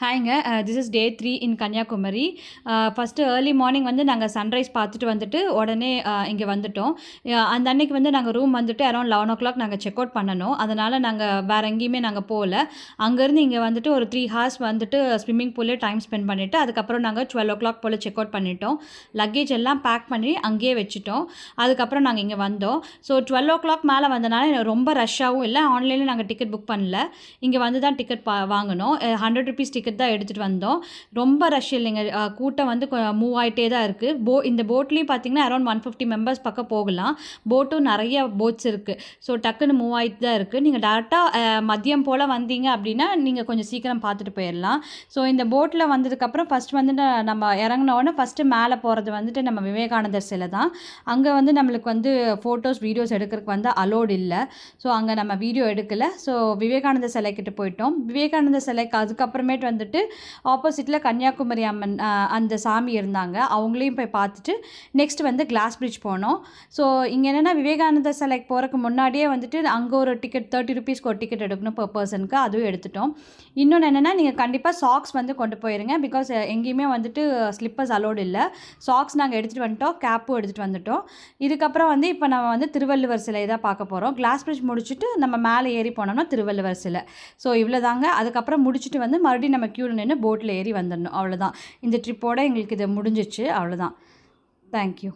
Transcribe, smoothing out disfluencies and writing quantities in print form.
ஹாய்ங்க. This is day 3 in Kanyakumari. First early morning வந்து நாங்க sunrise பார்த்துட்டு வந்துட்டு, உடனே இங்க வந்துட்டோம். அந்த அன்னைக்கு வந்து நாங்க ரூம் வந்துட்டு அரவுண்ட் 11:00 நாங்க செக் அவுட் பண்ணணும். அதனால நாங்க வேற எங்கேயுமே நாங்க போல. அங்கேருந்து இங்க வந்துட்டு ஒரு 3 ஹார்ஸ் வந்துட்டு ஸ்விம்மிங் பூல்லே டைம் ஸ்பெண்ட் பண்ணிட்டு, அதுக்கப்புறம் நாங்க 12:00 போல செக் அவுட் பண்ணிட்டோம். லக்கேஜ் எல்லாம் பேக் பண்ணி அங்கேயே வச்சுட்டோம். அதுக்கப்புறம் நாங்க இங்க வந்தோம். ஸோ 12:00 மேல வந்தனால ரொம்ப ரஷ்ஷாவும் இல்ல. ஆன்லைன்ல நாங்க டிக்கெட் புக் பண்ணல. இங்க வந்து தான் டிக்கெட் வாங்கணும். ₹100 டிக்கெட் தான் எடுத்துட்டு வந்தோம். ரொம்ப ரஷ் இல்லைங்க. கூட்டம் வந்து மூவ் ஆயிட்டே தான் இருக்கு. இந்த போட்லயும் பார்த்தீங்கன்னா, அரவுண்ட் 150 மெம்பர்ஸ் பக்கம் போகலாம். போட்டும் நெறைய போட்ஸ் இருக்கு. ஸோ டக்குன்னு மூவ் ஆயிட்டு தான் இருக்கு. நீங்க டைரக்ட்டா மதியம் போல வந்தீங்க அப்படின்னா, நீங்க கொஞ்சம் சீக்கிரம் பார்த்துட்டு போயிரலாம். ஸோ இந்த போட்ல வந்ததுக்கப்புறம் ஃபர்ஸ்ட் வந்துட்டு நம்ம இறங்குன உடனே ஃபர்ஸ்ட்டு மேல போறது வந்துட்டு நம்ம விவேகானந்தர் சிலை தான். அங்க வந்து நம்மளுக்கு வந்து ஃபோட்டோஸ், வீடியோஸ் எடுக்கறதுக்கு வந்து அலோட் இல்ல. ஸோ அங்க நம்ம வீடியோ எடுக்கல. ஸோ விவேகானந்தர் சிலைக்கிட்ட போயிட்டோம். விவேகானந்தர் சிலைக்கு அதுக்கப்புறமேட்டு வந்துட்டு ஆப்போசிட்டில் கன்னியாகுமரி அம்மன் அந்த சாமி இருந்தாங்க. அவங்களையும் போய் பார்த்துட்டு நெக்ஸ்ட் வந்து கிளாஸ் பிரிட்ஜ் போனோம். ஸோ இங்கே என்னென்னா விவேகானந்தர் சிலைக்கு போகிறதுக்கு முன்னாடியே வந்துட்டு அங்கே ஒரு டிக்கெட் ₹30 ஒரு டிக்கெட் எடுக்கணும் பெர் பர்சனுக்கு. அதுவும் எடுத்துட்டோம். இன்னொன்று என்னென்னா நீங்கள் கண்டிப்பாக சாக்ஸ் வந்து கொண்டு போயிருங்க. பிகாஸ் எங்கேயுமே வந்துட்டு ஸ்லிப்பர்ஸ் அலோடு இல்லை. சாக்ஸ் நாங்கள் எடுத்துகிட்டு வந்துட்டோம். கேப்பும் எடுத்துகிட்டு வந்துட்டோம். இதுக்கப்புறம் வந்து இப்போ நம்ம வந்து திருவள்ளுவர் சிலை தான் பார்க்க போகிறோம். கிளாஸ் பிரிட்ஜ் முடிச்சுட்டு நம்ம மேலே ஏறி போனோம்னா திருவள்ளுவர் சிலை. ஸோ இவ்வளோ தாங்க. அதுக்கப்புறம் முடிச்சுட்டு வந்து மறுபடியும் நம்ம க்யூவில் நின்று போட்டில் ஏறி வந்துடணும். அவ்வளோதான். இந்த ட்ரிப்போட எங்களுக்கு இது முடிஞ்சிச்சு. அவ்வளோதான். தேங்க்யூ.